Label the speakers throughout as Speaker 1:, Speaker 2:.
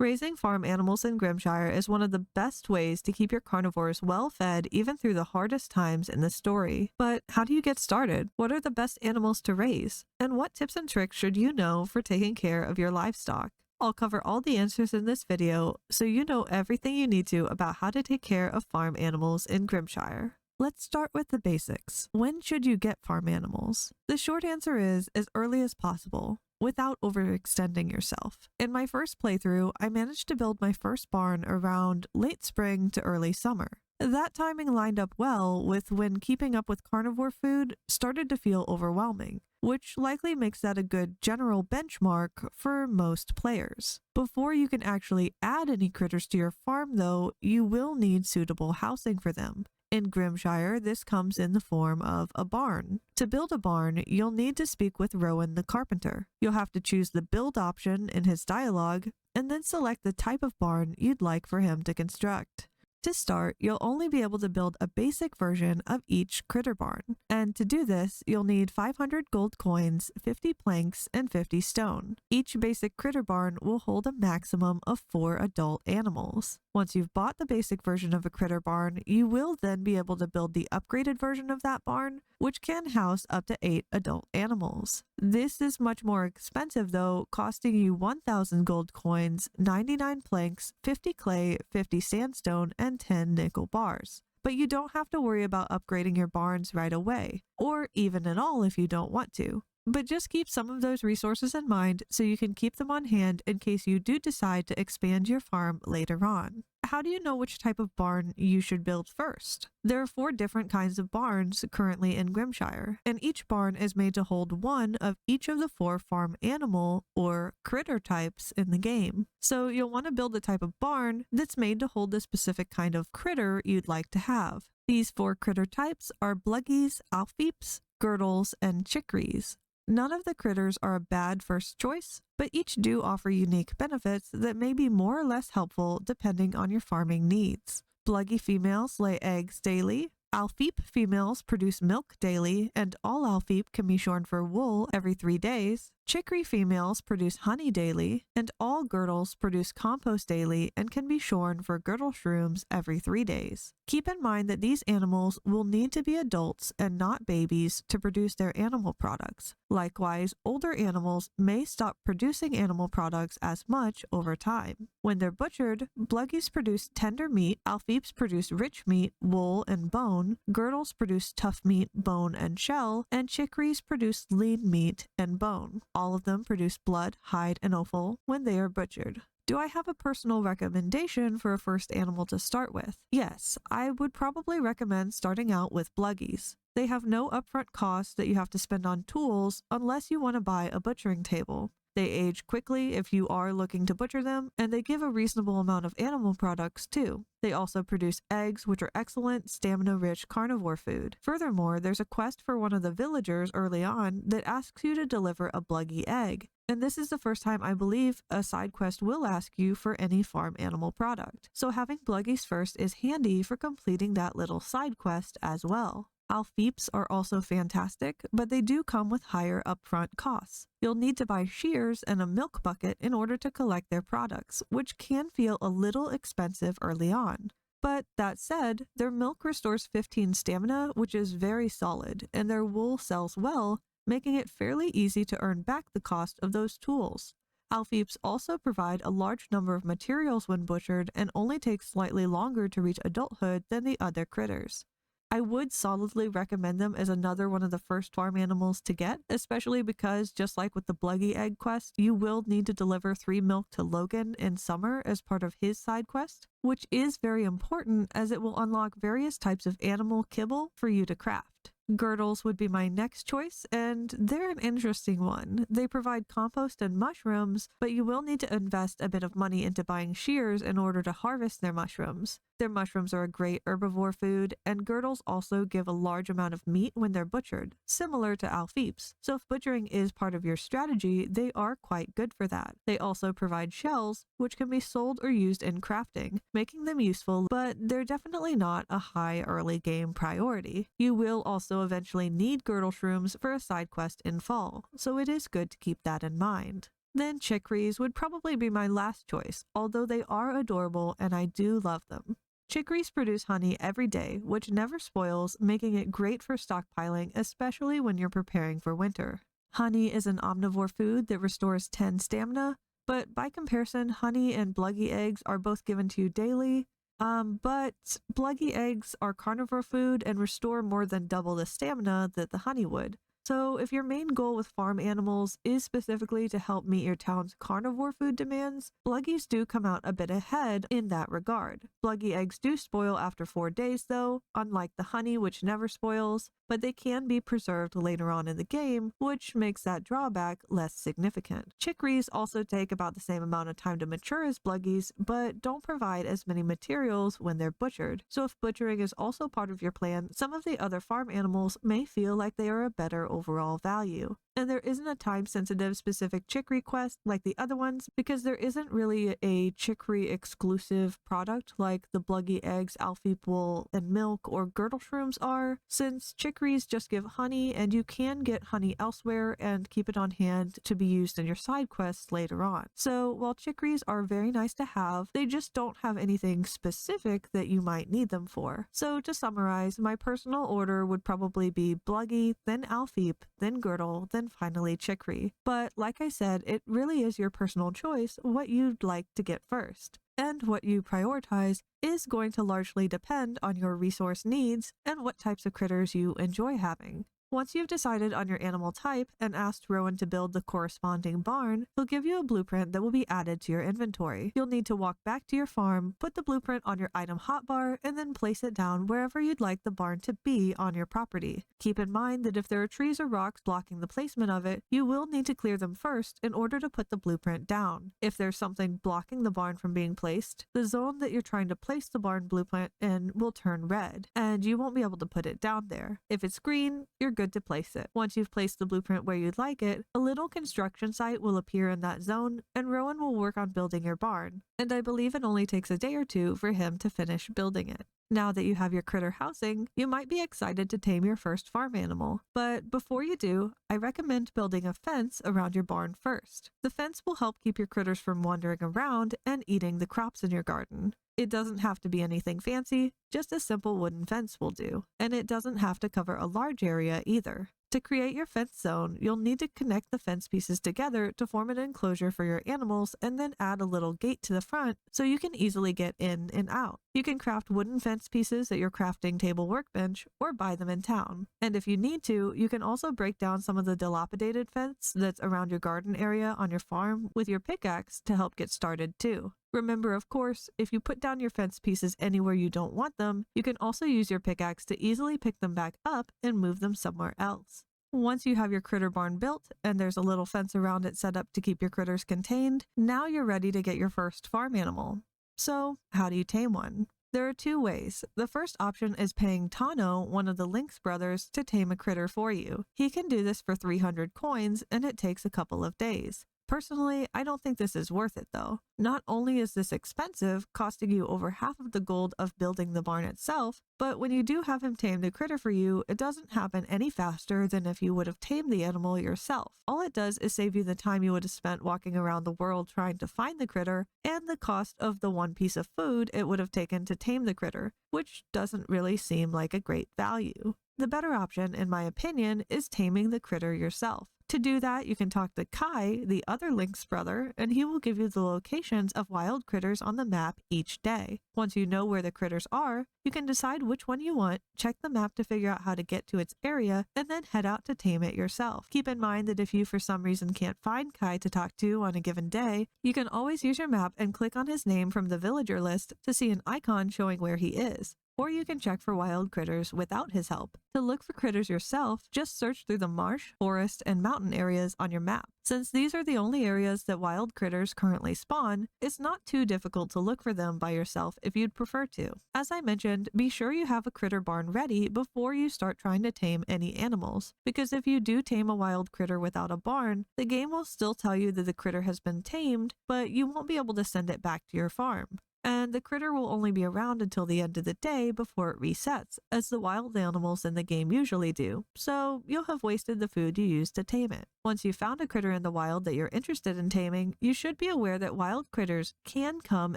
Speaker 1: Raising farm animals in Grimshire is one of the best ways to keep your carnivores well fed even through the hardest times in the story. But how do you get started? What are the best animals to raise? And what tips and tricks should you know for taking care of your livestock? I'll cover all the answers in this video so you know everything you need to about how to take care of farm animals in Grimshire. Let's start with the basics. When should you get farm animals? The short answer is as early as possible, without overextending yourself. In my first playthrough, I managed to build my first barn around late spring to early summer. That timing lined up well with when keeping up with carnivore food started to feel overwhelming, which likely makes that a good general benchmark for most players. Before you can actually add any critters to your farm though, you will need suitable housing for them. In Grimshire, this comes in the form of a barn. To build a barn, you'll need to speak with Rowan the carpenter. You'll have to choose the build option in his dialogue, and then select the type of barn you'd like for him to construct. To start, you'll only be able to build a basic version of each critter barn, and to do this, you'll need 500 gold coins, 50 planks, and 50 stone. Each basic critter barn will hold a maximum of 4 adult animals. Once you've bought the basic version of a critter barn, you will then be able to build the upgraded version of that barn, which can house up to 8 adult animals. This is much more expensive though, costing you 1,000 gold coins, 99 planks, 50 clay, 50 sandstone, and 10 nickel bars. But you don't have to worry about upgrading your barns right away, or even at all if you don't want to. But just keep some of those resources in mind so you can keep them on hand in case you do decide to expand your farm later on. How do you know which type of barn you should build first? There are 4 different kinds of barns currently in Grimshire, and each barn is made to hold one of each of the 4 farm animal or critter types in the game. So you'll want to build a type of barn that's made to hold the specific kind of critter you'd like to have. These 4 critter types are Bluggies, Alpheeps, Girtles, and Chikrees. None of the critters are a bad first choice, but each do offer unique benefits that may be more or less helpful depending on your farming needs. Bluggy females lay eggs daily, Alpheep females produce milk daily, and all Alpheep can be shorn for wool every 3 days. Chikree females produce honey daily, and all Girtles produce compost daily and can be shorn for Girtleshrooms every 3 days. Keep in mind that these animals will need to be adults and not babies to produce their animal products. Likewise, older animals may stop producing animal products as much over time. When they're butchered, Bluggies produce tender meat, Alpheeps produce rich meat, wool, and bone, Girtles produce tough meat, bone, and shell, and Chikrees produce lean meat and bone. All of them produce blood, hide, and offal when they are butchered. Do I have a personal recommendation for a first animal to start with? Yes, I would probably recommend starting out with Bluggies. They have no upfront cost that you have to spend on tools unless you want to buy a butchering table. They age quickly if you are looking to butcher them, and they give a reasonable amount of animal products too. They also produce eggs, which are excellent, stamina-rich carnivore food. Furthermore, there's a quest for one of the villagers early on that asks you to deliver a Bluggy egg. And this is the first time I believe a side quest will ask you for any farm animal product. So having Bluggies first is handy for completing that little side quest as well. Alpheeps are also fantastic, but they do come with higher upfront costs. You'll need to buy shears and a milk bucket in order to collect their products, which can feel a little expensive early on. But that said, their milk restores 15 stamina, which is very solid, and their wool sells well, making it fairly easy to earn back the cost of those tools. Alpheeps also provide a large number of materials when butchered and only take slightly longer to reach adulthood than the other critters. I would solidly recommend them as another one of the first farm animals to get, especially because, just like with the Bluggy egg quest, you will need to deliver 3 milk to Logan in summer as part of his side quest, which is very important as it will unlock various types of animal kibble for you to craft. Girtles would be my next choice, and they're an interesting one. They provide compost and mushrooms, but you will need to invest a bit of money into buying shears in order to harvest their mushrooms. Their mushrooms are a great herbivore food, and Girtles also give a large amount of meat when they're butchered, similar to Alpheeps. So if butchering is part of your strategy, they are quite good for that. They also provide shells, which can be sold or used in crafting, making them useful, but they're definitely not a high early game priority. You will also eventually need Girtleshrooms for a side quest in fall, so it is good to keep that in mind. Then chikrees would probably be my last choice, although they are adorable and I do love them. Chikrees produce honey every day, which never spoils, making it great for stockpiling, especially when you're preparing for winter. Honey is an omnivore food that restores 10 stamina, but by comparison, honey and bluggy eggs are both given to you daily. But bluggy eggs are carnivore food and restore more than double the stamina that the honey would. So if your main goal with farm animals is specifically to help meet your town's carnivore food demands, bluggies do come out a bit ahead in that regard. Bluggy eggs do spoil after 4 days though, unlike the honey which never spoils, but they can be preserved later on in the game, which makes that drawback less significant. Chikrees also take about the same amount of time to mature as bluggies, but don't provide as many materials when they're butchered. So if butchering is also part of your plan, some of the other farm animals may feel like they are a better overall value. And there isn't a time-sensitive specific chikree quest like the other ones because there isn't really a chikree exclusive product like the bluggy eggs, Alpheep wool, and milk or Girtleshrooms are, since chikrees just give honey and you can get honey elsewhere and keep it on hand to be used in your side quests later on. So while chikrees are very nice to have, they just don't have anything specific that you might need them for. So to summarize, my personal order would probably be bluggy, then Alpheep, then Girtle, then finally chikree. But like I said, it really is your personal choice what you'd like to get first. And what you prioritize is going to largely depend on your resource needs and what types of critters you enjoy having. Once you've decided on your animal type and asked Rowan to build the corresponding barn, he'll give you a blueprint that will be added to your inventory. You'll need to walk back to your farm, put the blueprint on your item hotbar, and then place it down wherever you'd like the barn to be on your property. Keep in mind that if there are trees or rocks blocking the placement of it, you will need to clear them first in order to put the blueprint down. If there's something blocking the barn from being placed, the zone that you're trying to place the barn blueprint in will turn red, and you won't be able to put it down there. If it's green, you're good to place it. Once you've placed the blueprint where you'd like it, a little construction site will appear in that zone and Rowan will work on building your barn. And I believe it only takes a day or two for him to finish building it. Now that you have your critter housing, you might be excited to tame your first farm animal. But before you do, I recommend building a fence around your barn first. The fence will help keep your critters from wandering around and eating the crops in your garden. It doesn't have to be anything fancy, just a simple wooden fence will do. And it doesn't have to cover a large area either. To create your fence zone, you'll need to connect the fence pieces together to form an enclosure for your animals and then add a little gate to the front so you can easily get in and out. You can craft wooden fence pieces at your crafting table workbench or buy them in town. And if you need to, you can also break down some of the dilapidated fence that's around your garden area on your farm with your pickaxe to help get started too. Remember, of course, if you put down your fence pieces anywhere you don't want them, you can also use your pickaxe to easily pick them back up and move them somewhere else. Once you have your critter barn built and there's a little fence around it set up to keep your critters contained, now you're ready to get your first farm animal. So, how do you tame one? There are 2 ways. The first option is paying Tano, one of the Lynx brothers, to tame a critter for you. He can do this for 300 coins and it takes a couple of days. Personally, I don't think this is worth it though. Not only is this expensive, costing you over half of the gold of building the barn itself, but when you do have him tame the critter for you, it doesn't happen any faster than if you would have tamed the animal yourself. All it does is save you the time you would have spent walking around the world trying to find the critter and the cost of the 1 piece of food it would have taken to tame the critter, which doesn't really seem like a great value. The better option, in my opinion, is taming the critter yourself. To do that, you can talk to Kai, the other Lynx brother, and he will give you the locations of wild critters on the map each day. Once you know where the critters are, you can decide which one you want, check the map to figure out how to get to its area, and then head out to tame it yourself. Keep in mind that if you for some reason can't find Kai to talk to on a given day, you can always use your map and click on his name from the villager list to see an icon showing where he is. Or you can check for wild critters without his help. To look for critters yourself, just search through the marsh, forest, and mountain areas on your map. Since these are the only areas that wild critters currently spawn, it's not too difficult to look for them by yourself if you'd prefer to. As I mentioned, be sure you have a critter barn ready before you start trying to tame any animals, because if you do tame a wild critter without a barn, the game will still tell you that the critter has been tamed, but you won't be able to send it back to your farm. And and the critter will only be around until the end of the day before it resets, as the wild animals in the game usually do, so you'll have wasted the food you used to tame it. Once you've found a critter in the wild that you're interested in taming, you should be aware that wild critters can come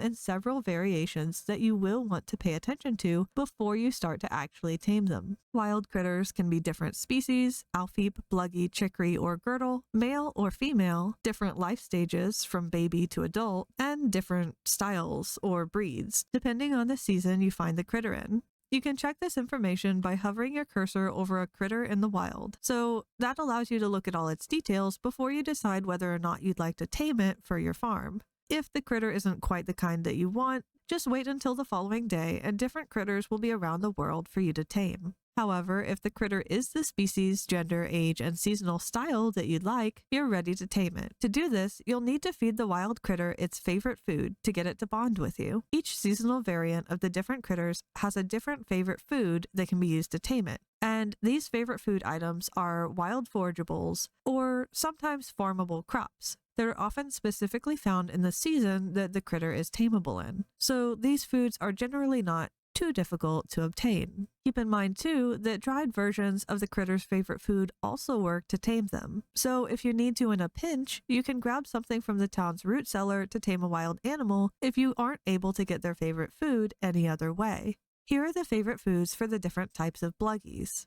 Speaker 1: in several variations that you will want to pay attention to before you start to actually tame them. Wild critters can be different species, Alpheep, Bluggy, Chikree, or Girtle, male or female, different life stages from baby to adult, and different styles or breeds, depending on the season you find the critter in. You can check this information by hovering your cursor over a critter in the wild, so that allows you to look at all its details before you decide whether or not you'd like to tame it for your farm. If the critter isn't quite the kind that you want, just wait until the following day and different critters will be around the world for you to tame. However, if the critter is the species, gender, age, and seasonal style that you'd like, you're ready to tame it. To do this, you'll need to feed the wild critter its favorite food to get it to bond with you. Each seasonal variant of the different critters has a different favorite food that can be used to tame it. And these favorite food items are wild forageables, or sometimes farmable crops. They're often specifically found in the season that the critter is tameable in. So these foods are generally not too difficult to obtain. Keep in mind too that dried versions of the critter's favorite food also work to tame them. So if you need to in a pinch, you can grab something from the town's root cellar to tame a wild animal if you aren't able to get their favorite food any other way. Here are the favorite foods for the different types of bluggies.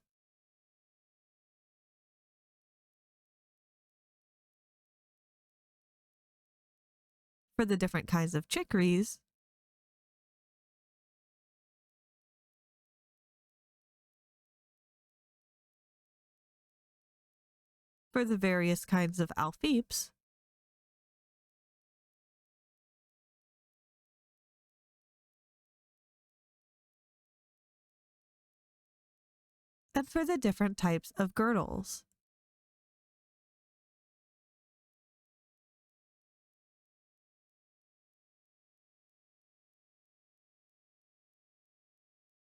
Speaker 1: For the different kinds of chikrees, for the various kinds of Alpheeps, and for the different types of girdles.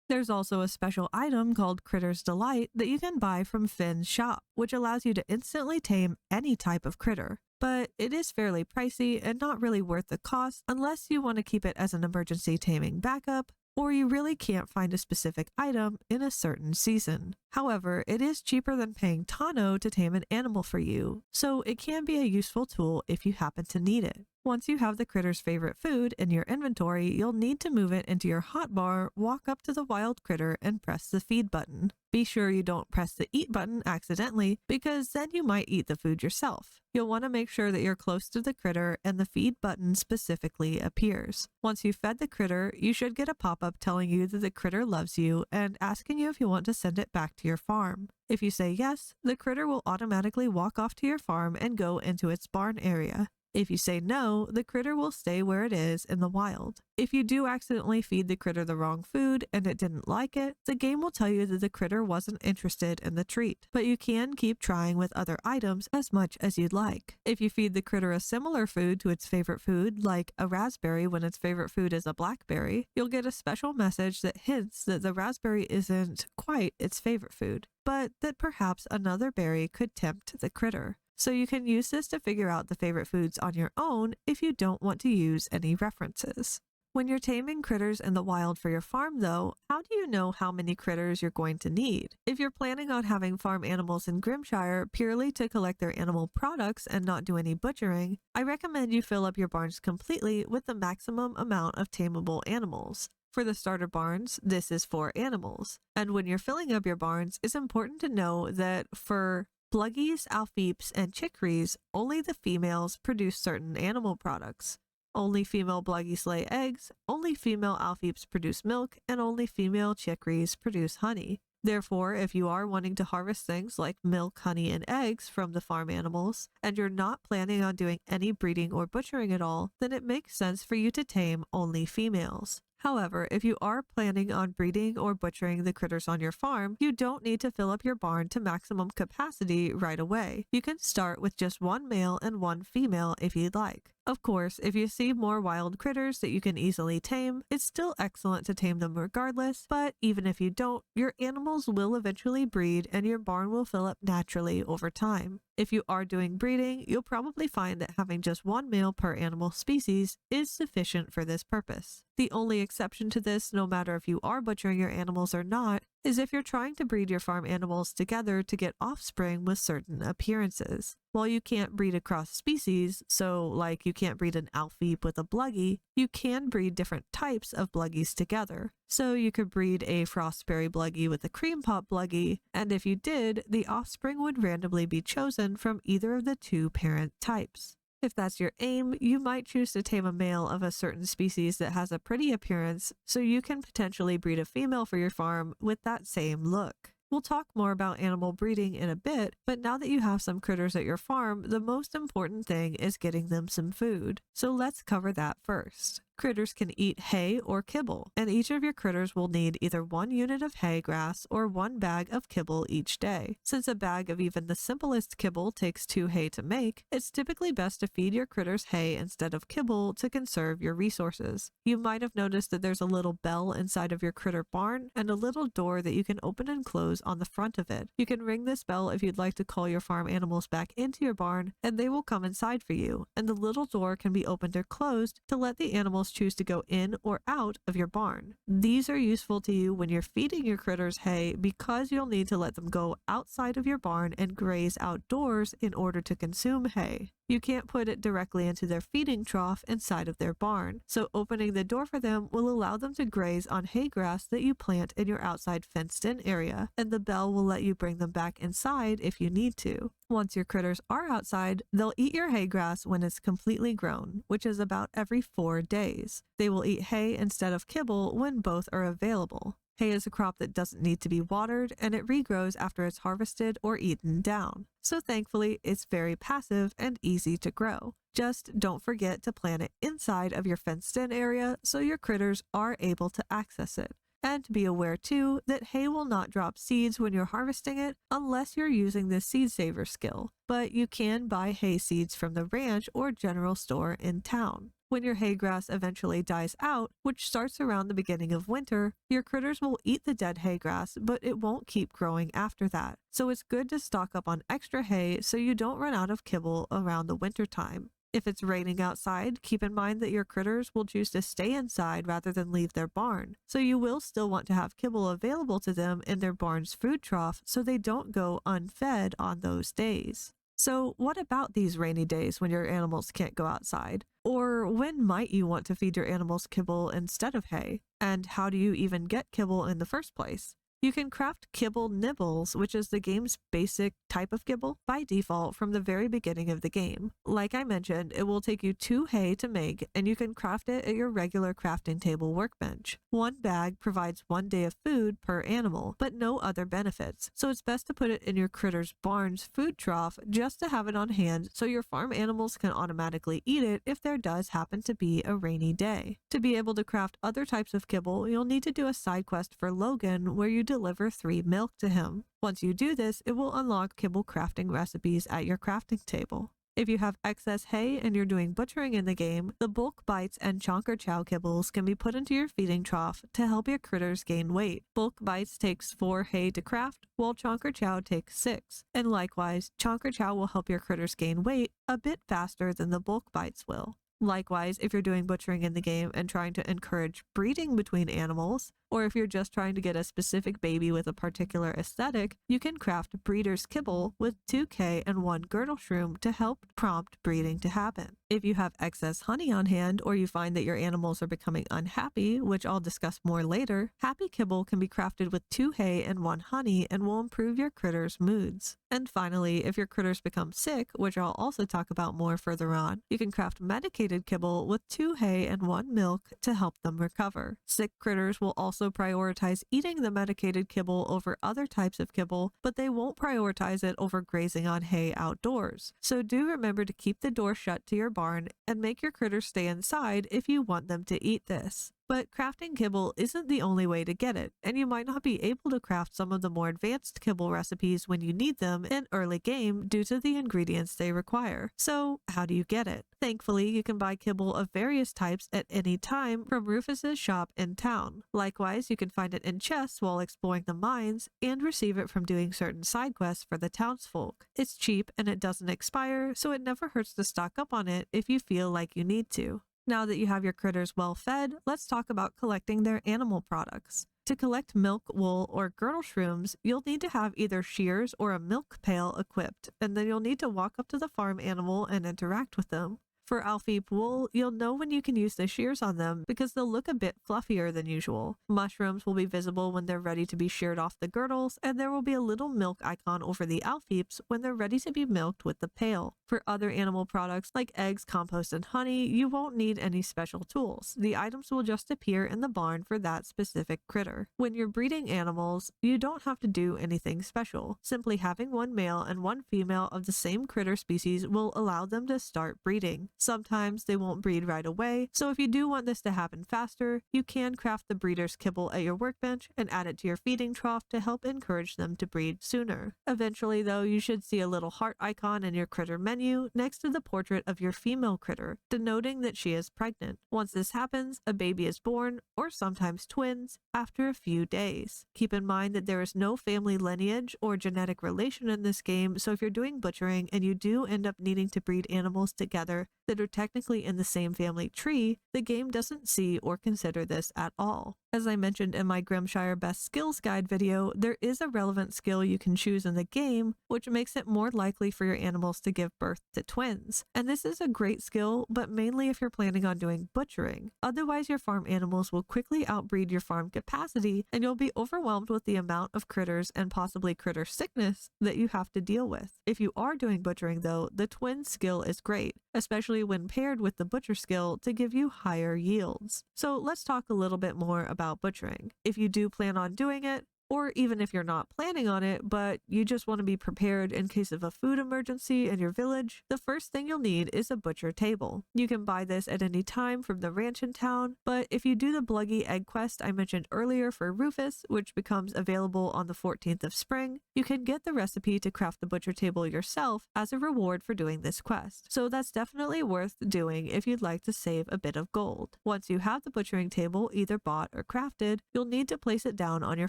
Speaker 1: There's also a special item called Critter's Delight that you can buy from Finn's shop, which allows you to instantly tame any type of critter. But it is fairly pricey and not really worth the cost unless you want to keep it as an emergency taming backup, or you really can't find a specific item in a certain season. However, it is cheaper than paying Tano to tame an animal for you, so it can be a useful tool if you happen to need it. Once you have the critter's favorite food in your inventory, you'll need to move it into your hotbar, walk up to the wild critter, and press the feed button. Be sure you don't press the eat button accidentally, because then you might eat the food yourself. You'll want to make sure that you're close to the critter and the feed button specifically appears. Once you've fed the critter, you should get a pop-up telling you that the critter loves you and asking you if you want to send it back to your farm. If you say yes, the critter will automatically walk off to your farm and go into its barn area. If you say no, the critter will stay where it is in the wild. If you do accidentally feed the critter the wrong food and it didn't like it, the game will tell you that the critter wasn't interested in the treat, but you can keep trying with other items as much as you'd like. If you feed the critter a similar food to its favorite food, like a raspberry when its favorite food is a blackberry, you'll get a special message that hints that the raspberry isn't quite its favorite food, but that perhaps another berry could tempt the critter. So you can use this to figure out the favorite foods on your own if you don't want to use any references. When you're taming critters in the wild for your farm though, how do you know how many critters you're going to need? If you're planning on having farm animals in Grimshire purely to collect their animal products and not do any butchering, I recommend you fill up your barns completely with the maximum amount of tameable animals. For the starter barns, this is 4 animals. And when you're filling up your barns, it's important to know that for Bluggies, Alpheeps, and Chikrees, only the females produce certain animal products. Only female Bluggies lay eggs, only female Alpheeps produce milk, and only female Chikrees produce honey. Therefore, if you are wanting to harvest things like milk, honey, and eggs from the farm animals, and you're not planning on doing any breeding or butchering at all, then it makes sense for you to tame only females. However, if you are planning on breeding or butchering the critters on your farm, you don't need to fill up your barn to maximum capacity right away. You can start with just 1 male and 1 female if you'd like. Of course, if you see more wild critters that you can easily tame, it's still excellent to tame them regardless, but even if you don't, your animals will eventually breed and your barn will fill up naturally over time. If you are doing breeding, you'll probably find that having just one male per animal species is sufficient for this purpose. The only exception to this, no matter if you are butchering your animals or not, is if you're trying to breed your farm animals together to get offspring with certain appearances. While you can't breed across species, so like you can't breed an Alpheep with a Bluggy, you can breed different types of Bluggies together. So you could breed a Frostberry Bluggy with a Creampop Bluggy, and if you did, the offspring would randomly be chosen from either of the two parent types. If that's your aim, you might choose to tame a male of a certain species that has a pretty appearance, so you can potentially breed a female for your farm with that same look. We'll talk more about animal breeding in a bit, but now that you have some critters at your farm, the most important thing is getting them some food. So let's cover that first. Critters can eat hay or kibble, and each of your critters will need either 1 unit of hay grass or 1 bag of kibble each day. Since a bag of even the simplest kibble takes 2 hay to make, it's typically best to feed your critters hay instead of kibble to conserve your resources. You might have noticed that there's a little bell inside of your critter barn and a little door that you can open and close on the front of it. You can ring this bell if you'd like to call your farm animals back into your barn, and they will come inside for you, and the little door can be opened or closed to let the animals choose to go in or out of your barn. These are useful to you when you're feeding your critters hay because you'll need to let them go outside of your barn and graze outdoors in order to consume hay. You can't put it directly into their feeding trough inside of their barn, so opening the door for them will allow them to graze on hay grass that you plant in your outside fenced-in area, and the bell will let you bring them back inside if you need to. Once your critters are outside, they'll eat your hay grass when it's completely grown, which is about every 4 days. They will eat hay instead of kibble when both are available. Hay is a crop that doesn't need to be watered, and it regrows after it's harvested or eaten down. So thankfully, it's very passive and easy to grow. Just don't forget to plant it inside of your fenced-in area so your critters are able to access it. And be aware too that hay will not drop seeds when you're harvesting it unless you're using the seed saver skill, but you can buy hay seeds from the ranch or general store in town. When your hay grass eventually dies out, which starts around the beginning of winter, your critters will eat the dead hay grass, but it won't keep growing after that. So it's good to stock up on extra hay so you don't run out of kibble around the winter time. If it's raining outside, keep in mind that your critters will choose to stay inside rather than leave their barn, so you will still want to have kibble available to them in their barn's food trough so they don't go unfed on those days. So what about these rainy days when your animals can't go outside? Or when might you want to feed your animals kibble instead of hay? And how do you even get kibble in the first place? You can craft kibble nibbles, which is the game's basic type of kibble, by default from the very beginning of the game. Like I mentioned, it will take you 2 hay to make, and you can craft it at your regular crafting table workbench. 1 bag provides 1 day of food per animal, but no other benefits, so it's best to put it in your critter's barn's food trough just to have it on hand so your farm animals can automatically eat it if there does happen to be a rainy day. To be able to craft other types of kibble, you'll need to do a side quest for Logan where you deliver 3 milk to him. Once you do this, it will unlock kibble crafting recipes at your crafting table. If you have excess hay and you're doing butchering in the game, the bulk bites and chonker chow kibbles can be put into your feeding trough to help your critters gain weight. Bulk bites takes 4 hay to craft, while chonker chow takes 6. And likewise, chonker chow will help your critters gain weight a bit faster than the bulk bites will. Likewise, if you're doing butchering in the game and trying to encourage breeding between animals, or if you're just trying to get a specific baby with a particular aesthetic, you can craft breeder's kibble with 2K and 1 Girtleshroom to help prompt breeding to happen. If you have excess honey on hand, or you find that your animals are becoming unhappy, which I'll discuss more later, happy kibble can be crafted with 2 hay and 1 honey and will improve your critters' moods. And finally, if your critters become sick, which I'll also talk about more further on, you can craft medicated kibble with 2 hay and 1 milk to help them recover. Sick critters will also prioritize eating the medicated kibble over other types of kibble, but they won't prioritize it over grazing on hay outdoors. So do remember to keep the door shut to your barn and make your critters stay inside if you want them to eat this. But crafting kibble isn't the only way to get it, and you might not be able to craft some of the more advanced kibble recipes when you need them in early game due to the ingredients they require. So how do you get it? Thankfully, you can buy kibble of various types at any time from Rufus's shop in town. Likewise, you can find it in chests while exploring the mines and receive it from doing certain side quests for the townsfolk. It's cheap and it doesn't expire, so it never hurts to stock up on it if you feel like you need to. Now that you have your critters well fed, let's talk about collecting their animal products. To collect milk, wool, or Girtleshrooms, you'll need to have either shears or a milk pail equipped, and then you'll need to walk up to the farm animal and interact with them. For Alpheep wool, you'll know when you can use the shears on them because they'll look a bit fluffier than usual. Mushrooms will be visible when they're ready to be sheared off the girdles, and there will be a little milk icon over the Alpheeps when they're ready to be milked with the pail. For other animal products like eggs, compost, and honey, you won't need any special tools. The items will just appear in the barn for that specific critter. When you're breeding animals, you don't have to do anything special. Simply having one male and one female of the same critter species will allow them to start breeding. Sometimes they won't breed right away, so if you do want this to happen faster, you can craft the breeder's kibble at your workbench and add it to your feeding trough to help encourage them to breed sooner. Eventually though, you should see a little heart icon in your critter menu next to the portrait of your female critter, denoting that she is pregnant. Once this happens, a baby is born, or sometimes twins, after a few days. Keep in mind that there is no family lineage or genetic relation in this game, so if you're doing butchering and you do end up needing to breed animals together that are technically in the same family tree, the game doesn't see or consider this at all. As I mentioned in my Grimshire Best Skills Guide video, there is a relevant skill you can choose in the game, which makes it more likely for your animals to give birth to twins. And this is a great skill, but mainly if you're planning on doing butchering. Otherwise, your farm animals will quickly outbreed your farm capacity, and you'll be overwhelmed with the amount of critters and possibly critter sickness that you have to deal with. If you are doing butchering though, the twin skill is great, especially when paired with the butcher skill to give you higher yields. So let's talk a little bit more about butchering. If you do plan on doing it, or even if you're not planning on it, but you just want to be prepared in case of a food emergency in your village, the first thing you'll need is a butcher table. You can buy this at any time from the ranch in town, but if you do the Bluggy egg quest I mentioned earlier for Rufus, which becomes available on the 14th of spring, you can get the recipe to craft the butcher table yourself as a reward for doing this quest. So that's definitely worth doing if you'd like to save a bit of gold. Once you have the butchering table either bought or crafted, you'll need to place it down on your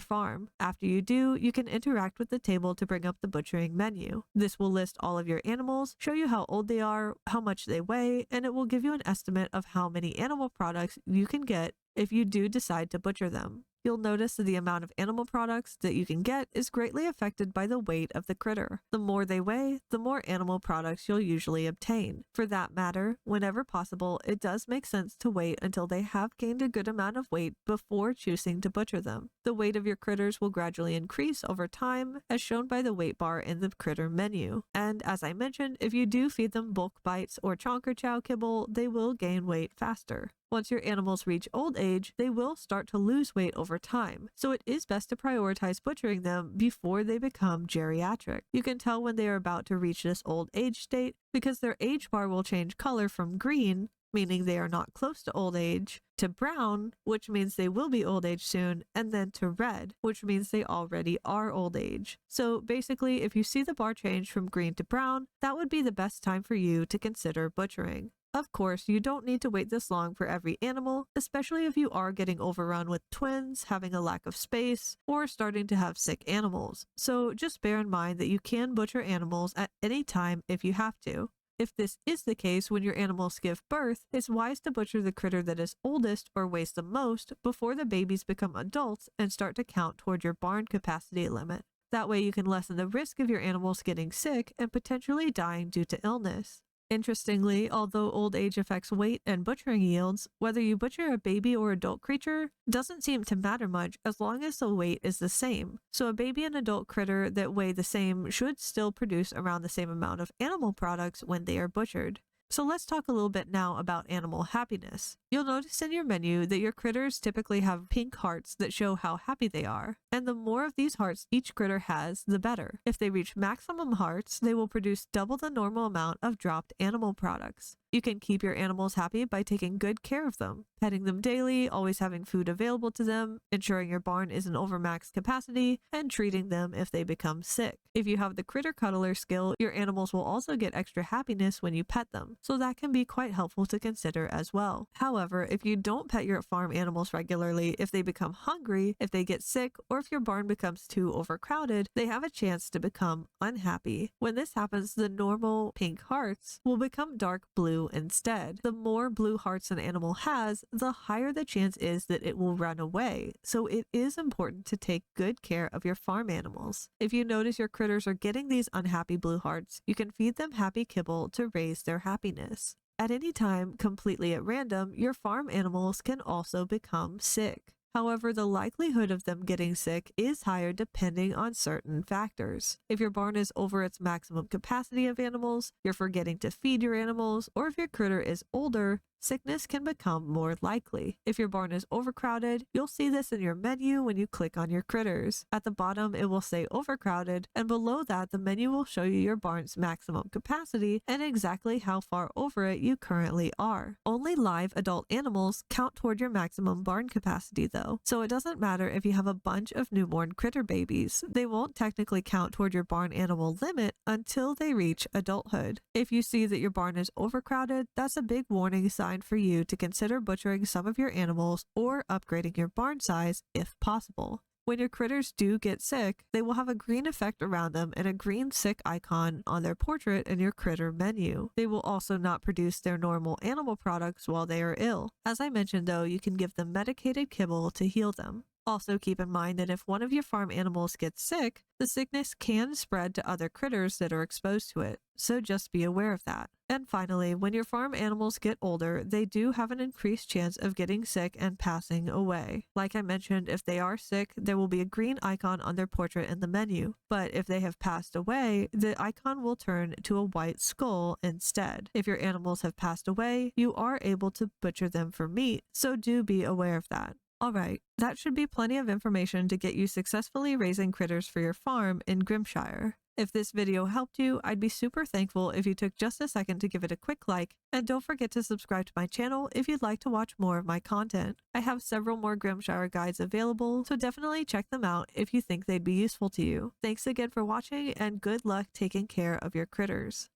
Speaker 1: farm. After you do, you can interact with the table to bring up the butchering menu. This will list all of your animals, show you how old they are, how much they weigh, and it will give you an estimate of how many animal products you can get if you do decide to butcher them. You'll notice that the amount of animal products that you can get is greatly affected by the weight of the critter. The more they weigh, the more animal products you'll usually obtain. For that matter, whenever possible, it does make sense to wait until they have gained a good amount of weight before choosing to butcher them. The weight of your critters will gradually increase over time, as shown by the weight bar in the critter menu. And as I mentioned, if you do feed them bulk bites or chonker chow kibble, they will gain weight faster. Once your animals reach old age, they will start to lose weight over time, so it is best to prioritize butchering them before they become geriatric. You can tell when they are about to reach this old age state because their age bar will change color from green, meaning they are not close to old age, to brown, which means they will be old age soon, and then to red, which means they already are old age. So basically, if you see the bar change from green to brown, that would be the best time for you to consider butchering. Of course, you don't need to wait this long for every animal, especially if you are getting overrun with twins, having a lack of space, or starting to have sick animals. So just bear in mind that you can butcher animals at any time if you have to. If this is the case when your animals give birth, it's wise to butcher the critter that is oldest or weighs the most before the babies become adults and start to count toward your barn capacity limit. That way you can lessen the risk of your animals getting sick and potentially dying due to illness. Interestingly, although old age affects weight and butchering yields, whether you butcher a baby or adult creature doesn't seem to matter much as long as the weight is the same. So a baby and adult critter that weigh the same should still produce around the same amount of animal products when they are butchered. So let's talk a little bit now about animal happiness. You'll notice in your menu that your critters typically have pink hearts that show how happy they are, and the more of these hearts each critter has, the better. If they reach maximum hearts, they will produce double the normal amount of dropped animal products. You can keep your animals happy by taking good care of them, petting them daily, always having food available to them, ensuring your barn isn't over max capacity, and treating them if they become sick. If you have the critter cuddler skill, your animals will also get extra happiness when you pet them, so that can be quite helpful to consider as well. However, if you don't pet your farm animals regularly, if they become hungry, if they get sick, or if your barn becomes too overcrowded, they have a chance to become unhappy. When this happens, the normal pink hearts will become dark blue instead. The more blue hearts an animal has, the higher the chance is that it will run away, so it is important to take good care of your farm animals. If you notice your critters are getting these unhappy blue hearts, you can feed them happy kibble to raise their happiness. At any time, completely at random, your farm animals can also become sick. However, the likelihood of them getting sick is higher depending on certain factors. If your barn is over its maximum capacity of animals, you're forgetting to feed your animals, or if your critter is older, sickness can become more likely. If your barn is overcrowded, you'll see this in your menu when you click on your critters. At the bottom, it will say overcrowded, and below that, the menu will show you your barn's maximum capacity and exactly how far over it you currently are. Only live adult animals count toward your maximum barn capacity though, so it doesn't matter if you have a bunch of newborn critter babies. They won't technically count toward your barn animal limit until they reach adulthood. If you see that your barn is overcrowded, that's a big warning sign for you to consider butchering some of your animals or upgrading your barn size if possible. When your critters do get sick, they will have a green effect around them and a green sick icon on their portrait in your critter menu. They will also not produce their normal animal products while they are ill. As I mentioned though, you can give them medicated kibble to heal them. Also keep in mind that if one of your farm animals gets sick, the sickness can spread to other critters that are exposed to it, so just be aware of that. And finally, when your farm animals get older, they do have an increased chance of getting sick and passing away. Like I mentioned, if they are sick, there will be a green icon on their portrait in the menu, but if they have passed away, the icon will turn to a white skull instead. If your animals have passed away, you are able to butcher them for meat, so do be aware of that. Alright, that should be plenty of information to get you successfully raising critters for your farm in Grimshire. If this video helped you, I'd be super thankful if you took just a second to give it a quick like, and don't forget to subscribe to my channel if you'd like to watch more of my content. I have several more Grimshire guides available, so definitely check them out if you think they'd be useful to you. Thanks again for watching, and good luck taking care of your critters.